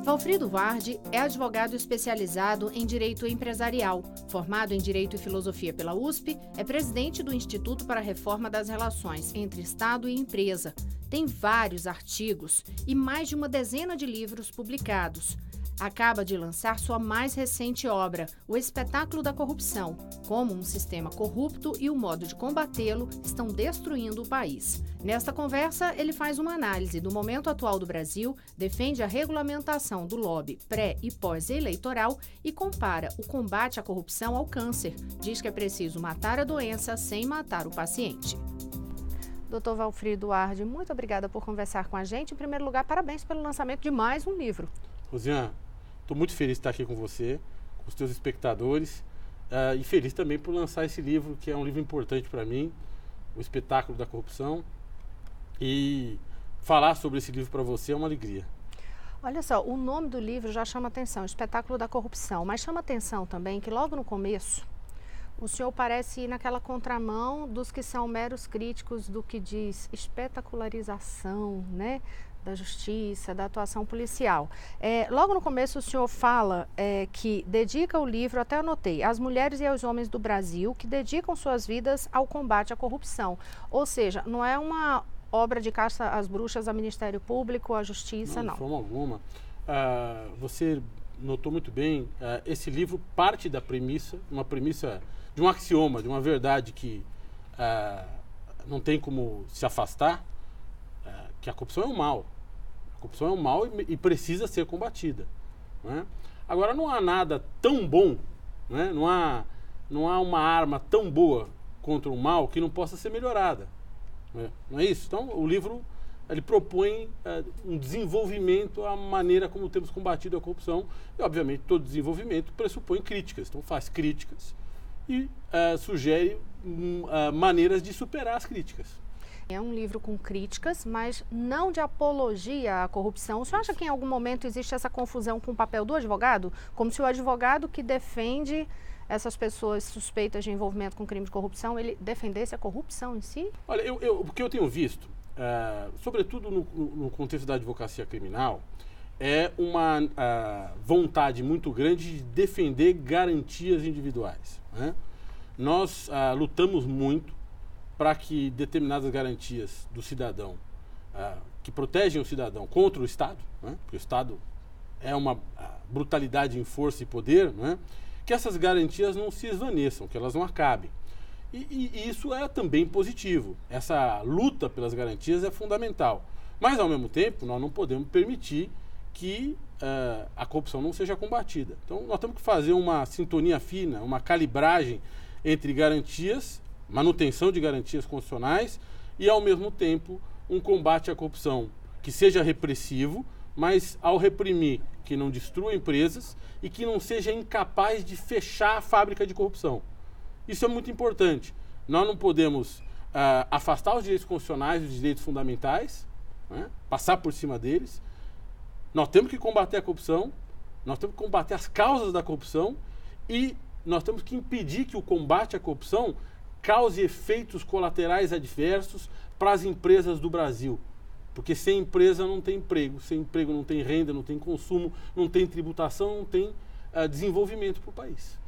Valfrido Vardi é advogado especializado em Direito Empresarial. Formado em Direito e Filosofia pela USP, é presidente do Instituto para a Reforma das Relações entre Estado e Empresa. Tem vários artigos e mais de uma dezena de livros publicados. Acaba de lançar sua mais recente obra, O Espetáculo da Corrupção, como um sistema corrupto e o modo de combatê-lo estão destruindo o país. Nesta conversa, ele faz uma análise do momento atual do Brasil, defende a regulamentação do lobby pré- e pós-eleitoral e compara o combate à corrupção ao câncer. Diz que é preciso matar a doença sem matar o paciente. Dr. Valfrido Vardi, muito obrigada por conversar com a gente. Em primeiro lugar, parabéns pelo lançamento de mais um livro. Rosiane, estou muito feliz de estar aqui com você, com os teus espectadores, e feliz também por lançar esse livro, que é um livro importante para mim, O Espetáculo da Corrupção. E falar sobre esse livro para você é uma alegria. Olha só, o nome do livro já chama atenção, Espetáculo da Corrupção, mas chama atenção também que logo no começo o senhor parece ir naquela contramão dos que são meros críticos do que diz espetacularização, né, da justiça, da atuação policial. Logo no começo o senhor fala que dedica o livro, até anotei, às mulheres e aos homens do Brasil que dedicam suas vidas ao combate à corrupção. Ou seja, não é uma obra de caça às bruxas, ao Ministério Público, à Justiça, não. De forma alguma. Você notou muito bem, esse livro parte da premissa, uma premissa de um axioma, de uma verdade que não tem como se afastar, que a corrupção é um mal. A corrupção é um mal e precisa ser combatida. Né? Agora, não há nada tão bom, né? Não há uma arma tão boa contra o mal que não possa ser melhorada. Não é isso? Então, o livro ele propõe um desenvolvimento à maneira como temos combatido a corrupção e, obviamente, todo desenvolvimento pressupõe críticas. Então, faz críticas e sugere maneiras de superar as críticas. É um livro com críticas, mas não de apologia à corrupção. O senhor acha que em algum momento existe essa confusão com o papel do advogado? Como se o advogado que defende essas pessoas suspeitas de envolvimento com crime de corrupção, ele defendesse a corrupção em si? Olha, o que eu tenho visto, sobretudo no contexto da advocacia criminal, é uma vontade muito grande de defender garantias individuais. Né? Nós lutamos muito para que determinadas garantias do cidadão, que protegem o cidadão contra o Estado, né? Porque o Estado é uma brutalidade em força e poder, né? Que essas garantias não se esvaneçam, que elas não acabem. E isso é também positivo. Essa luta pelas garantias é fundamental. Mas, ao mesmo tempo, nós não podemos permitir que a corrupção não seja combatida. Então, nós temos que fazer uma sintonia fina, uma calibragem entre garantias, manutenção de garantias constitucionais e, ao mesmo tempo, um combate à corrupção que seja repressivo, mas, ao reprimir, que não destrua empresas e que não seja incapaz de fechar a fábrica de corrupção. Isso é muito importante. Nós não podemos afastar os direitos constitucionais, os direitos fundamentais, né? Passar por cima deles. Nós temos que combater a corrupção, nós temos que combater as causas da corrupção e nós temos que impedir que o combate à corrupção cause efeitos colaterais adversos para as empresas do Brasil. Porque sem empresa não tem emprego, sem emprego não tem renda, não tem consumo, não tem tributação, não tem desenvolvimento para o país.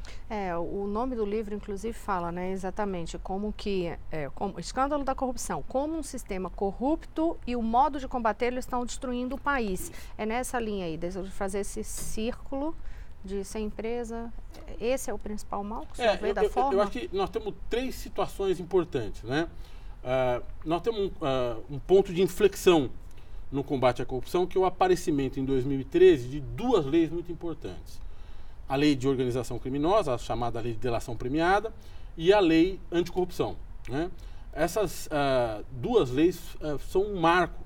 O nome do livro, inclusive, fala, né, exatamente como que, como escândalo da corrupção, como um sistema corrupto e o modo de combatê-lo estão destruindo o país. É nessa linha aí, de fazer esse círculo de sem empresa, esse é o principal mal que o senhor vê da forma? Eu acho que nós temos três situações importantes, né? Nós temos um ponto de inflexão no combate à corrupção, que é o aparecimento em 2013 de duas leis muito importantes. A lei de organização criminosa, a chamada lei de delação premiada, e a lei anticorrupção. Né? Essas duas leis são um marco,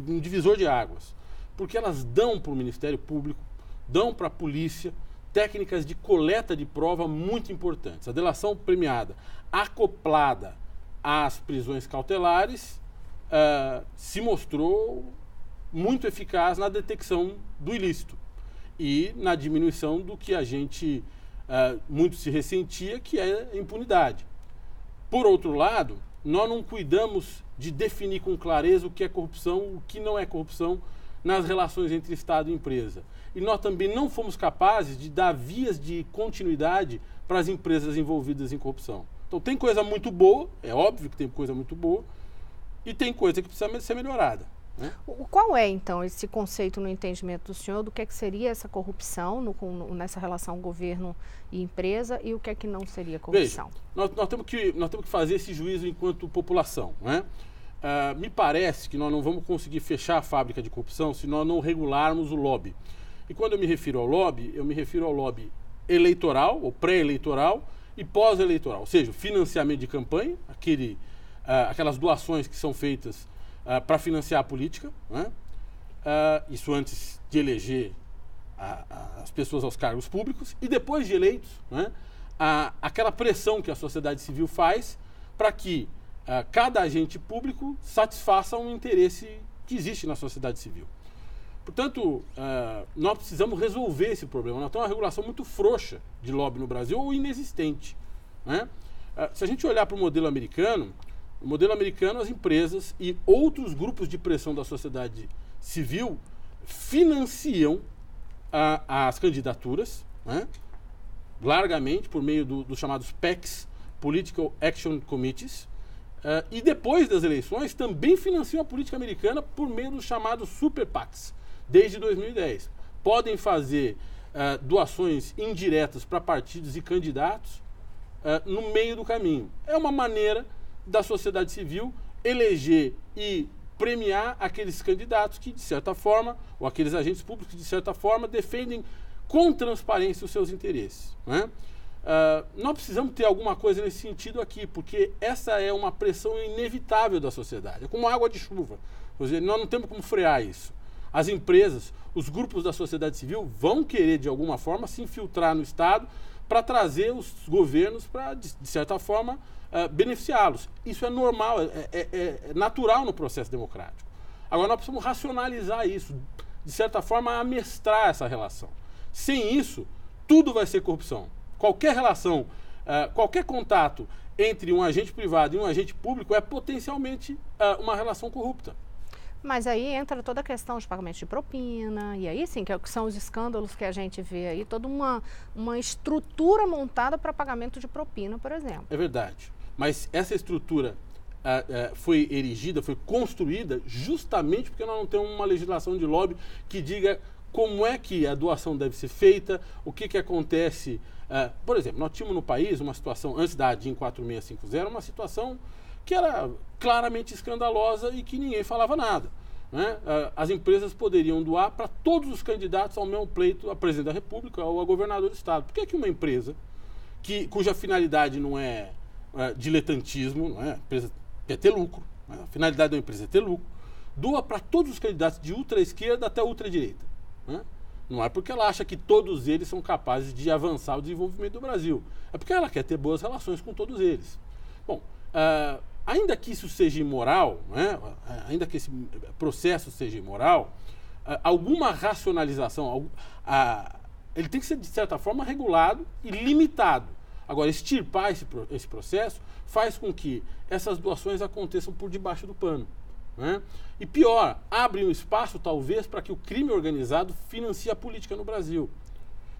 um divisor de águas, porque elas dão para o Ministério Público, dão para a polícia técnicas de coleta de prova muito importantes. A delação premiada, acoplada às prisões cautelares, se mostrou muito eficaz na detecção do ilícito e na diminuição do que a gente muito se ressentia, que é a impunidade. Por outro lado, nós não cuidamos de definir com clareza o que é corrupção, o que não é corrupção nas relações entre Estado e empresa. E nós também não fomos capazes de dar vias de continuidade para as empresas envolvidas em corrupção. Então tem coisa muito boa, é óbvio que tem coisa muito boa, e tem coisa que precisa ser melhorada. Né? Qual é, então, esse conceito no entendimento do senhor do que é que seria essa corrupção nessa relação governo e empresa e o que é que não seria corrupção? Veja, nós temos que fazer esse juízo enquanto população. Né? Me parece que nós não vamos conseguir fechar a fábrica de corrupção se nós não regularmos o lobby. E quando eu me refiro ao lobby, eu me refiro ao lobby eleitoral, ou pré-eleitoral, e pós-eleitoral. Ou seja, financiamento de campanha, aquelas doações que são feitas para financiar a política, né? Isso antes de eleger as pessoas aos cargos públicos, e depois de eleitos, né? Aquela pressão que a sociedade civil faz para que cada agente público satisfaça um interesse que existe na sociedade civil. Portanto, nós precisamos resolver esse problema. Nós temos uma regulação muito frouxa de lobby no Brasil, ou inexistente. Né? Se a gente olhar para o modelo americano, as empresas e outros grupos de pressão da sociedade civil financiam as candidaturas, né? Largamente por meio dos chamados PACs, Political Action Committees, e depois das eleições também financiam a política americana por meio dos chamados Super PACs, desde 2010. Podem fazer doações indiretas para partidos e candidatos no meio do caminho. É uma maneira da sociedade civil eleger e premiar aqueles candidatos que, de certa forma, ou aqueles agentes públicos que, de certa forma, defendem com transparência os seus interesses. Né? Nós precisamos ter alguma coisa nesse sentido aqui, porque essa é uma pressão inevitável da sociedade. É como água de chuva. Quer dizer, nós não temos como frear isso. As empresas, os grupos da sociedade civil vão querer, de alguma forma, se infiltrar no Estado para trazer os governos para, de certa forma, beneficiá-los. Isso é normal, é natural no processo democrático. Agora, nós precisamos racionalizar isso, de certa forma, amestrar essa relação. Sem isso, tudo vai ser corrupção. Qualquer relação, qualquer contato entre um agente privado e um agente público é potencialmente uma relação corrupta. Mas aí entra toda a questão de pagamento de propina, e aí sim, que são os escândalos que a gente vê aí, toda uma estrutura montada para pagamento de propina, por exemplo. É verdade, mas essa estrutura foi erigida, foi construída justamente porque nós não temos uma legislação de lobby que diga como é que a doação deve ser feita, o que acontece. Por exemplo, nós tínhamos no país uma situação, antes da ADIM 4650, uma situação que era claramente escandalosa e que ninguém falava nada. Né? As empresas poderiam doar para todos os candidatos ao mesmo pleito a presidente da República ou a governador do Estado. Por que uma empresa cuja finalidade não é diletantismo, não é? A empresa quer ter lucro, né? A finalidade da empresa é ter lucro, doa para todos os candidatos de ultra-esquerda até ultra-direita? Né? Não é porque ela acha que todos eles são capazes de avançar o desenvolvimento do Brasil. É porque ela quer ter boas relações com todos eles. Bom, ainda que isso seja imoral, né? Ainda que esse processo seja imoral, alguma racionalização, ele tem que ser, de certa forma, regulado e limitado. Agora, extirpar esse processo faz com que essas doações aconteçam por debaixo do pano. Né? E pior, abre um espaço, talvez, para que o crime organizado financie a política no Brasil.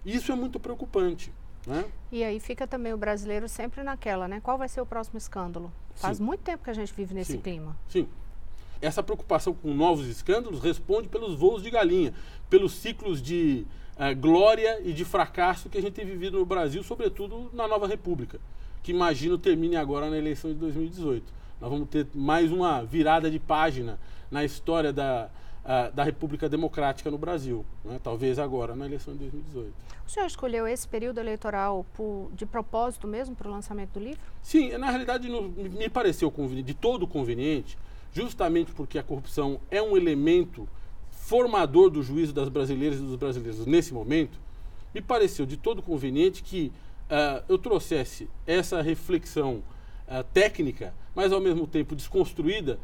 Isso é muito preocupante. Né? E aí fica também o brasileiro sempre naquela, né? Qual vai ser o próximo escândalo? Faz muito tempo que a gente vive nesse clima. Sim. Essa preocupação com novos escândalos responde pelos voos de galinha, pelos ciclos de glória e de fracasso que a gente tem vivido no Brasil, sobretudo na Nova República, que imagino termine agora na eleição de 2018. Nós vamos ter mais uma virada de página na história da República Democrática no Brasil, né? Talvez agora na eleição de 2018. O senhor escolheu esse período eleitoral de propósito mesmo para o lançamento do livro? Sim, na realidade me pareceu de todo conveniente, justamente porque a corrupção é um elemento formador do juízo das brasileiras e dos brasileiros nesse momento. Me pareceu de todo conveniente que eu trouxesse essa reflexão técnica, mas ao mesmo tempo desconstruída,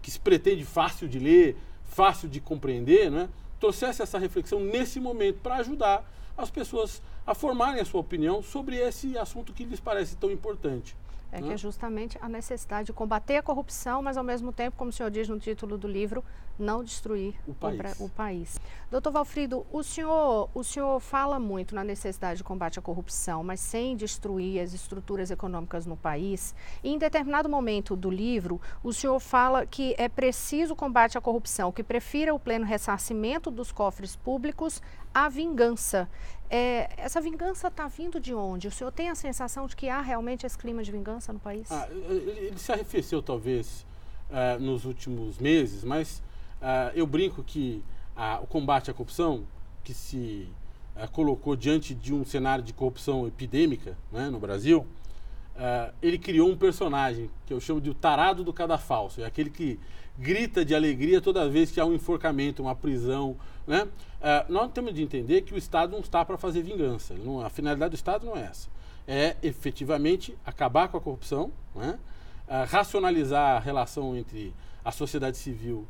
que se pretende fácil de ler, fácil de compreender, né? Trouxesse essa reflexão nesse momento para ajudar as pessoas a formarem a sua opinião sobre esse assunto que lhes parece tão importante. É que é justamente a necessidade de combater a corrupção, mas ao mesmo tempo, como o senhor diz no título do livro, não destruir o país. Doutor Valfrido, o senhor fala muito na necessidade de combate à corrupção, mas sem destruir as estruturas econômicas no país. E em determinado momento do livro, o senhor fala que é preciso combate à corrupção, que prefira o pleno ressarcimento dos cofres públicos à vingança. Essa vingança está vindo de onde? O senhor tem a sensação de que há realmente esse clima de vingança no país? Ele se arrefeceu talvez nos últimos meses, mas eu brinco que o combate à corrupção, que se colocou diante de um cenário de corrupção epidêmica, né, no Brasil, ele criou um personagem que eu chamo de o tarado do cadafalso. É aquele que grita de alegria toda vez que há um enforcamento, uma prisão, né? Nós temos de entender que o Estado não está para fazer vingança. A finalidade do Estado não é essa. É efetivamente acabar com a corrupção, né? Racionalizar a relação entre a sociedade civil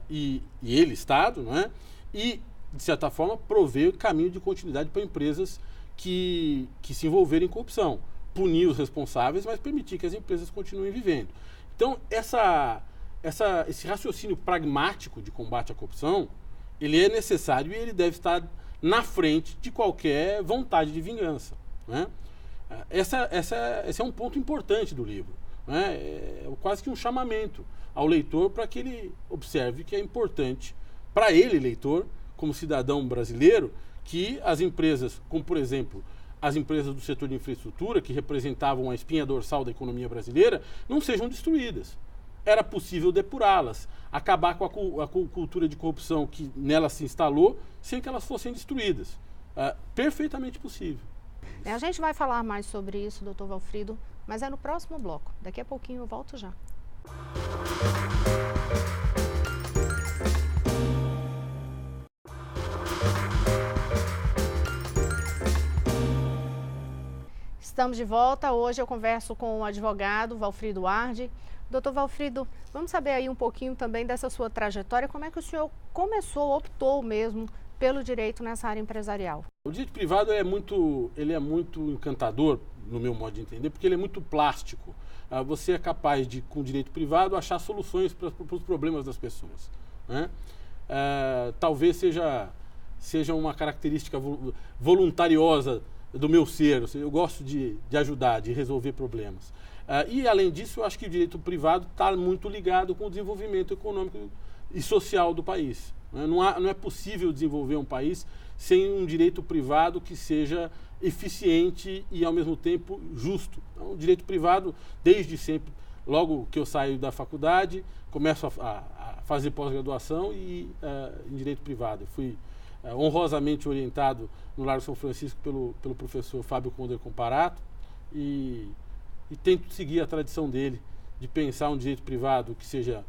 e ele, Estado, né? E, de certa forma, prover caminho de continuidade para empresas que se envolverem em corrupção. Punir os responsáveis, mas permitir que as empresas continuem vivendo. Então, esse raciocínio pragmático de combate à corrupção, ele é necessário e ele deve estar na frente de qualquer vontade de vingança, né? Esse é um ponto importante do livro, né? É quase que um chamamento ao leitor para que ele observe que é importante para ele, leitor, como cidadão brasileiro, que as empresas, como por exemplo, as empresas do setor de infraestrutura, que representavam a espinha dorsal da economia brasileira, não sejam destruídas. Era possível depurá-las, acabar com a cultura de corrupção que nela se instalou, sem que elas fossem destruídas. Perfeitamente possível. A gente vai falar mais sobre isso, doutor Valfrido, mas é no próximo bloco. Daqui a pouquinho eu volto já. Estamos de volta. Hoje eu converso com o advogado Valfrido Arde. Doutor Valfrido, vamos saber aí um pouquinho também dessa sua trajetória. Como é que o senhor optou mesmo pelo direito nessa área empresarial? O direito privado ele é muito encantador, no meu modo de entender, porque ele é muito plástico. Você é capaz de, com o direito privado, achar soluções para os problemas das pessoas, né? Talvez seja uma característica voluntariosa do meu ser. Eu gosto de ajudar, de resolver problemas. E, além disso, eu acho que o direito privado está muito ligado com o desenvolvimento econômico e social do país. Não é possível desenvolver um país sem um direito privado que seja eficiente e, ao mesmo tempo, justo. Então, o direito privado, desde sempre, logo que eu saio da faculdade, começo a fazer pós-graduação em direito privado. Eu fui honrosamente orientado no Largo São Francisco pelo professor Fábio Conder Comparato e tento seguir a tradição dele de pensar um direito privado que seja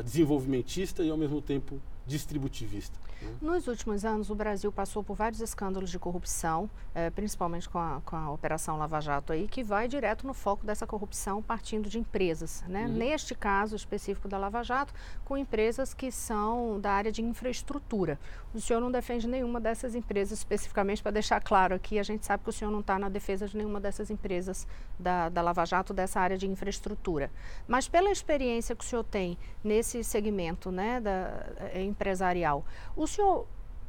desenvolvimentista e, ao mesmo tempo, distributivista. Nos últimos anos, o Brasil passou por vários escândalos de corrupção, principalmente com a Operação Lava Jato, aí, que vai direto no foco dessa corrupção partindo de empresas, né? Neste caso específico da Lava Jato, com empresas que são da área de infraestrutura. O senhor não defende nenhuma dessas empresas especificamente, para deixar claro aqui, a gente sabe que o senhor não está na defesa de nenhuma dessas empresas da Lava Jato, dessa área de infraestrutura. Mas pela experiência que o senhor tem nesse segmento, né, empresarial, o senhor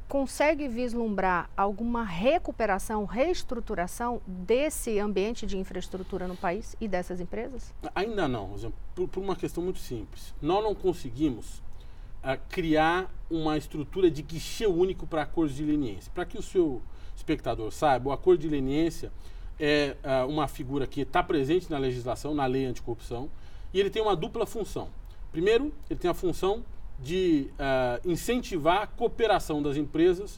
consegue vislumbrar alguma recuperação, reestruturação desse ambiente de infraestrutura no país e dessas empresas? Ainda não, por uma questão muito simples. Nós não conseguimos criar uma estrutura de guichê único para acordos de leniência. Para que o seu espectador saiba, o acordo de leniência é uma figura que está presente na legislação, na lei anticorrupção, e ele tem uma dupla função. Primeiro, ele tem a função de incentivar a cooperação das empresas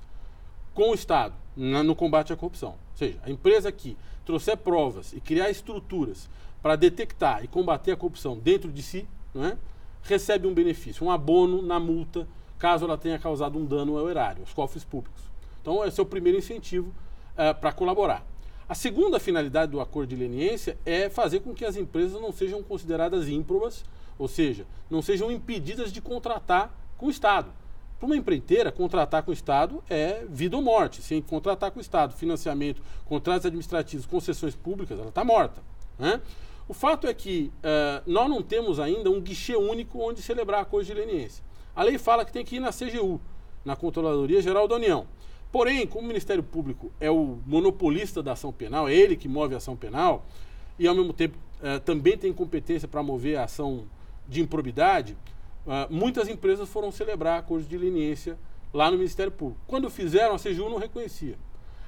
com o Estado no combate à corrupção. Ou seja, a empresa que trouxer provas e criar estruturas para detectar e combater a corrupção dentro de si, né, recebe um benefício, um abono na multa, caso ela tenha causado um dano ao erário, aos cofres públicos. Então, esse é o primeiro incentivo para colaborar. A segunda finalidade do acordo de leniência é fazer com que as empresas não sejam consideradas ímprobas, ou seja, não sejam impedidas de contratar com o Estado. Para uma empreiteira, contratar com o Estado é vida ou morte. Sem contratar com o Estado, financiamento, contratos administrativos, concessões públicas, ela está morta, né? O fato é que nós não temos ainda um guichê único onde celebrar acordos de leniência. A lei fala que tem que ir na CGU, na Controladoria Geral da União. Porém, como o Ministério Público é o monopolista da ação penal, é ele que move a ação penal, e ao mesmo tempo também tem competência para mover a ação de improbidade, muitas empresas foram celebrar acordos de leniência lá no Ministério Público. Quando fizeram, a CGU não reconhecia.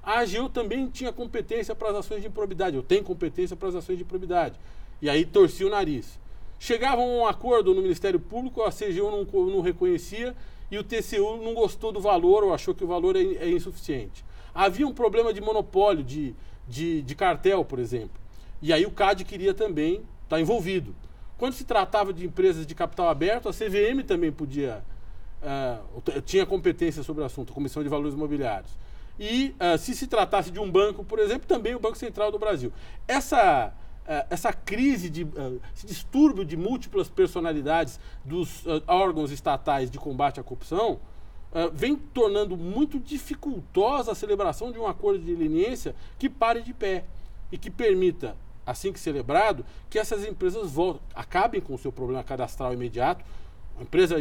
A AGU também tinha competência para as ações de improbidade. Eu tenho competência para as ações de improbidade. E aí torcia o nariz. Chegavam a um acordo no Ministério Público, a CGU não reconhecia e o TCU não gostou do valor ou achou que o valor é insuficiente. Havia um problema de monopólio, de cartel, por exemplo. E aí o CAD queria também estar envolvido. Quando se tratava de empresas de capital aberto, a CVM também tinha competência sobre o assunto, a Comissão de Valores Imobiliários. E se tratasse de um banco, por exemplo, também o Banco Central do Brasil. Essa crise, esse distúrbio de múltiplas personalidades dos órgãos estatais de combate à corrupção vem tornando muito dificultosa a celebração de um acordo de leniência que pare de pé e que permita, assim que celebrado, que essas empresas acabem com o seu problema cadastral imediato. A empresa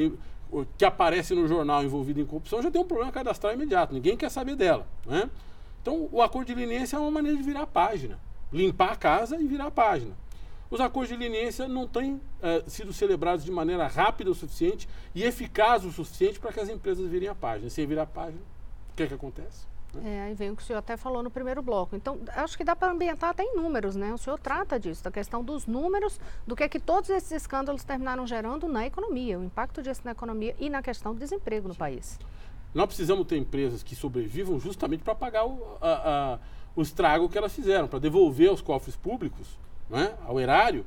que aparece no jornal envolvida em corrupção já tem um problema cadastral imediato, ninguém quer saber dela, né? Então, o acordo de leniência é uma maneira de virar a página, limpar a casa e virar a página. Os acordos de leniência não têm sido celebrados de maneira rápida o suficiente e eficaz o suficiente para que as empresas virem a página. Sem virar a página, o que é que acontece? Aí vem o que o senhor até falou no primeiro bloco. Então, acho que dá para ambientar até em números, né? O senhor trata disso, da questão dos números, do que todos esses escândalos terminaram gerando na economia, o impacto disso na economia e na questão do desemprego no país. Nós precisamos ter empresas que sobrevivam justamente para pagar o estrago que elas fizeram, para devolver aos cofres públicos, né, ao erário,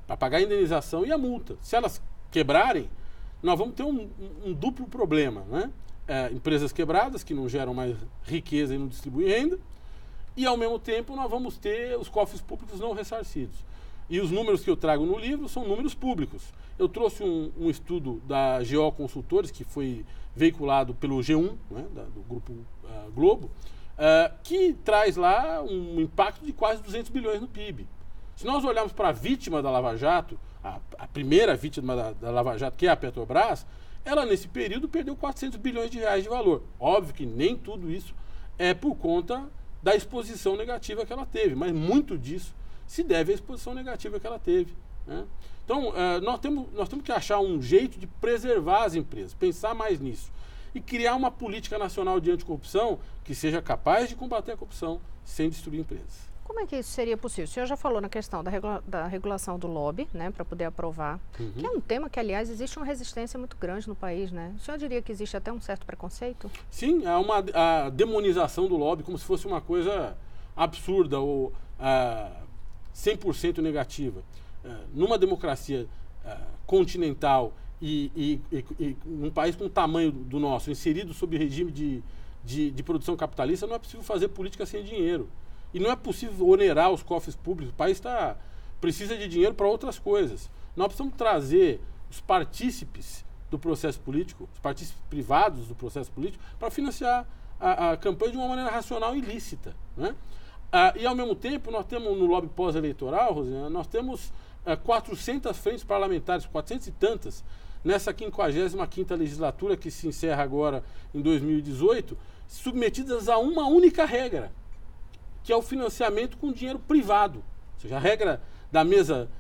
para pagar a indenização e a multa. Se elas quebrarem, nós vamos ter um duplo problema, né? Empresas quebradas que não geram mais riqueza e não distribuem renda, e ao mesmo tempo nós vamos ter os cofres públicos não ressarcidos. E os números que eu trago no livro são números públicos. Eu trouxe um estudo da GO Consultores, que foi veiculado pelo G1, né, do Grupo Globo, que traz lá um impacto de quase 200 bilhões no PIB. Se nós olharmos para a vítima da Lava Jato, a primeira vítima da Lava Jato, que é a Petrobras, ela nesse período perdeu 400 bilhões de reais de valor. Óbvio que nem tudo isso é por conta da exposição negativa que ela teve, mas muito disso se deve à exposição negativa que ela teve, né? Então, nós temos que achar um jeito de preservar as empresas, pensar mais nisso e criar uma política nacional de anticorrupção que seja capaz de combater a corrupção sem destruir empresas. Como é que isso seria possível? O senhor já falou na questão da regulação do lobby, né, para poder aprovar, que é um tema que, aliás, existe uma resistência muito grande no país, né? O senhor diria que existe até um certo preconceito? Sim, há a demonização do lobby como se fosse uma coisa absurda ou 100% negativa. Numa democracia continental e num país com o tamanho do nosso, inserido sob regime de produção capitalista, não é possível fazer política sem dinheiro. E não é possível onerar os cofres públicos. O país precisa de dinheiro para outras coisas. Nós precisamos trazer os partícipes do processo político, os partícipes privados do processo político, para financiar a campanha de uma maneira racional e lícita, né? E, ao mesmo tempo, nós temos no lobby pós-eleitoral, Rosana, nós temos 400 frentes parlamentares, 400 e tantas, nessa 55ª legislatura que se encerra agora em 2018, submetidas a uma única regra, que é o financiamento com dinheiro privado. Ou seja, a regra da mesa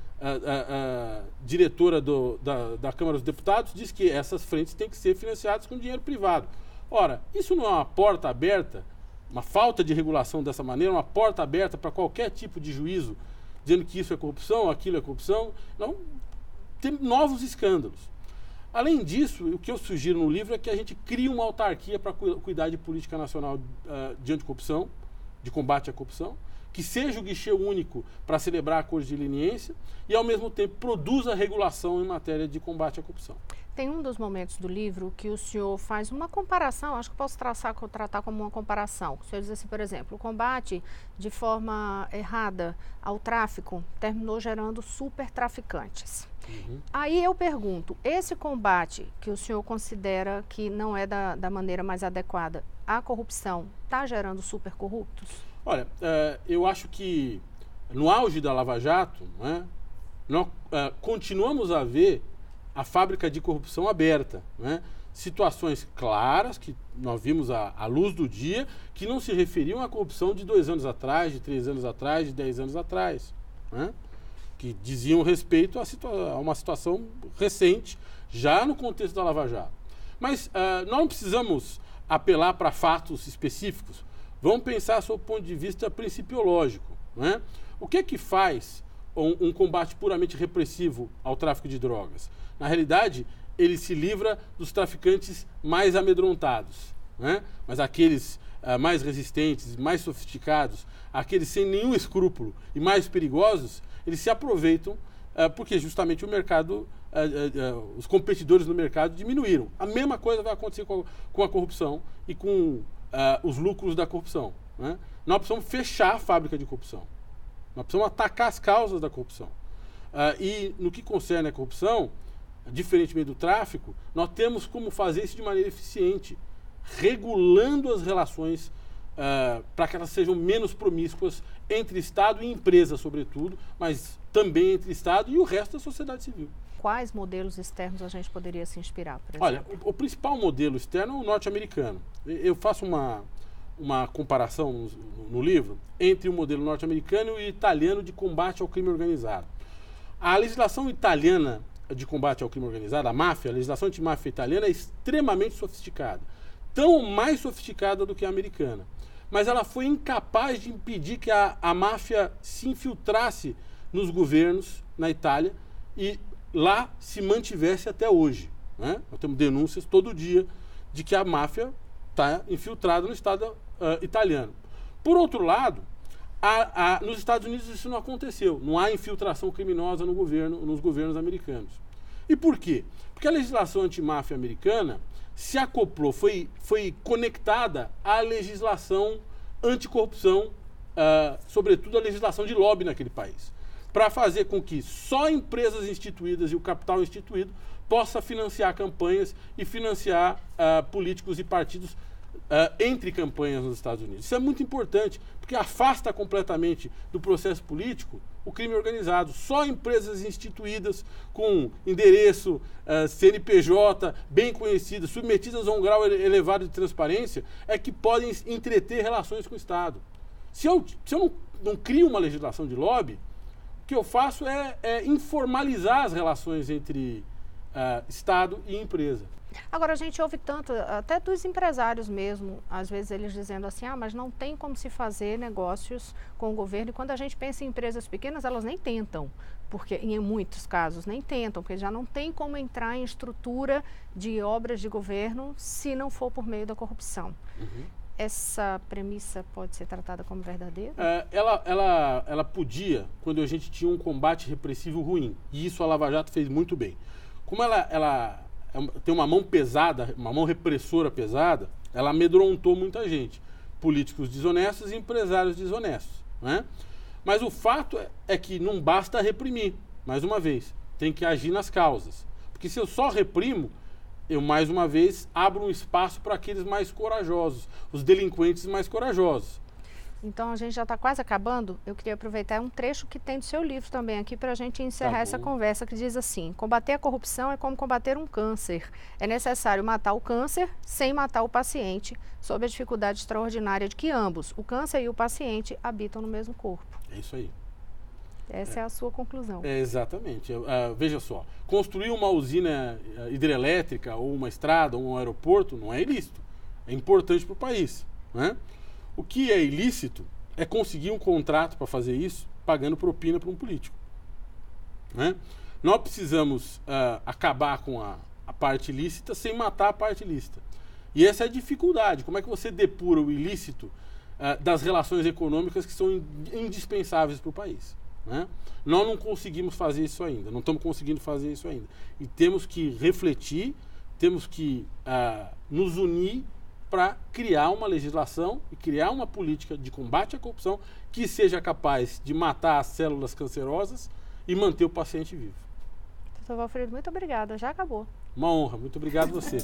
diretora da Câmara dos Deputados diz que essas frentes têm que ser financiadas com dinheiro privado. Ora, isso não é uma porta aberta, uma falta de regulação dessa maneira, uma porta aberta para qualquer tipo de juízo, dizendo que isso é corrupção, aquilo é corrupção? Não, tem novos escândalos. Além disso, o que eu sugiro no livro é que a gente crie uma autarquia para cuidar de política nacional de anticorrupção, de combate à corrupção, que seja o guichê único para celebrar acordos de leniência e, ao mesmo tempo, produza regulação em matéria de combate à corrupção. Tem um dos momentos do livro que o senhor faz uma comparação, acho que posso tratar como uma comparação. O senhor diz assim, por exemplo, o combate de forma errada ao tráfico terminou gerando supertraficantes. Aí eu pergunto, esse combate que o senhor considera que não é da maneira mais adequada, a corrupção está gerando super corruptos? Olha, eu acho que no auge da Lava Jato, né, nós continuamos a ver a fábrica de corrupção aberta, né? Situações claras que nós vimos à luz do dia, que não se referiam à corrupção de 2 anos atrás, de 3 anos atrás, de 10 anos atrás, né? Que diziam respeito a uma situação recente, já no contexto da Lava Jato. Mas nós não precisamos apelar para fatos específicos. Vamos pensar sob o ponto de vista principiológico, né? O que faz um combate puramente repressivo ao tráfico de drogas? Na realidade, ele se livra dos traficantes mais amedrontados, né? Mas aqueles mais resistentes, mais sofisticados, aqueles sem nenhum escrúpulo e mais perigosos, eles se aproveitam porque justamente o mercado, os competidores no mercado diminuíram. A mesma coisa vai acontecer com a corrupção e com os lucros da corrupção, né? Nós precisamos fechar a fábrica de corrupção. Nós precisamos atacar as causas da corrupção. E no que concerne a corrupção, diferentemente do tráfico, nós temos como fazer isso de maneira eficiente, regulando as relações para que elas sejam menos promíscuas entre Estado e empresa, sobretudo, mas também entre Estado e o resto da sociedade civil. Quais modelos externos a gente poderia se inspirar, por exemplo? Olha, o principal modelo externo é o norte-americano. Eu faço uma comparação no livro entre o modelo norte-americano e o italiano de combate ao crime organizado. A legislação italiana de combate ao crime organizado, a máfia, a legislação antimáfia italiana é extremamente sofisticada. Tão mais sofisticada do que a americana. Mas ela foi incapaz de impedir que a máfia se infiltrasse nos governos na Itália e lá se mantivesse até hoje, né? Nós temos denúncias todo dia de que a máfia está infiltrada no Estado italiano. Por outro lado, nos Estados Unidos isso não aconteceu. Não há infiltração criminosa nos governos americanos. E por quê? Porque a legislação antimáfia americana se acoplou, foi conectada à legislação anticorrupção, sobretudo a legislação de lobby naquele país, para fazer com que só empresas instituídas e o capital instituído possa financiar campanhas e financiar políticos e partidos entre campanhas nos Estados Unidos. Isso é muito importante, porque afasta completamente do processo político o crime organizado. Só empresas instituídas com endereço, CNPJ, bem conhecidas, submetidas a um grau elevado de transparência, é que podem entreter relações com o Estado. Se eu não crio uma legislação de lobby, o que eu faço é informalizar as relações entre Estado e empresa. Agora, a gente ouve tanto, até dos empresários mesmo, às vezes eles dizendo assim, mas não tem como se fazer negócios com o governo. E quando a gente pensa em empresas pequenas, elas nem tentam, porque em muitos casos nem tentam, porque já não tem como entrar em estrutura de obras de governo se não for por meio da corrupção. Uhum. Essa premissa pode ser tratada como verdadeira? Ela podia, quando a gente tinha um combate repressivo ruim, e isso a Lava Jato fez muito bem. Como ela tem uma mão pesada, uma mão repressora pesada, ela amedrontou muita gente. Políticos desonestos e empresários desonestos, né? Mas o fato é que não basta reprimir, mais uma vez, tem que agir nas causas. Porque se eu só reprimo, eu mais uma vez abro um espaço para aqueles mais corajosos, os delinquentes mais corajosos. Então a gente já está quase acabando. Eu queria aproveitar um trecho que tem do seu livro também aqui para a gente encerrar essa conversa, que diz assim: combater a corrupção é como combater um câncer. É necessário matar o câncer sem matar o paciente, sob a dificuldade extraordinária de que ambos, o câncer e o paciente, habitam no mesmo corpo. É isso aí. Essa é a sua conclusão. Exatamente. Veja só, construir uma usina hidrelétrica ou uma estrada ou um aeroporto não é ilícito. É importante para o país, né? O que é ilícito é conseguir um contrato para fazer isso pagando propina para um político, né? Nós precisamos acabar com a parte ilícita sem matar a parte ilícita. E essa é a dificuldade. Como é que você depura o ilícito das relações econômicas que são indispensáveis para o país, né? Nós não conseguimos fazer isso ainda, não estamos conseguindo fazer isso ainda. E temos que refletir, temos que nos unir para criar uma legislação e criar uma política de combate à corrupção que seja capaz de matar as células cancerosas e manter o paciente vivo. Valfrido, muito obrigada. Já acabou. Uma honra. Muito obrigado a você.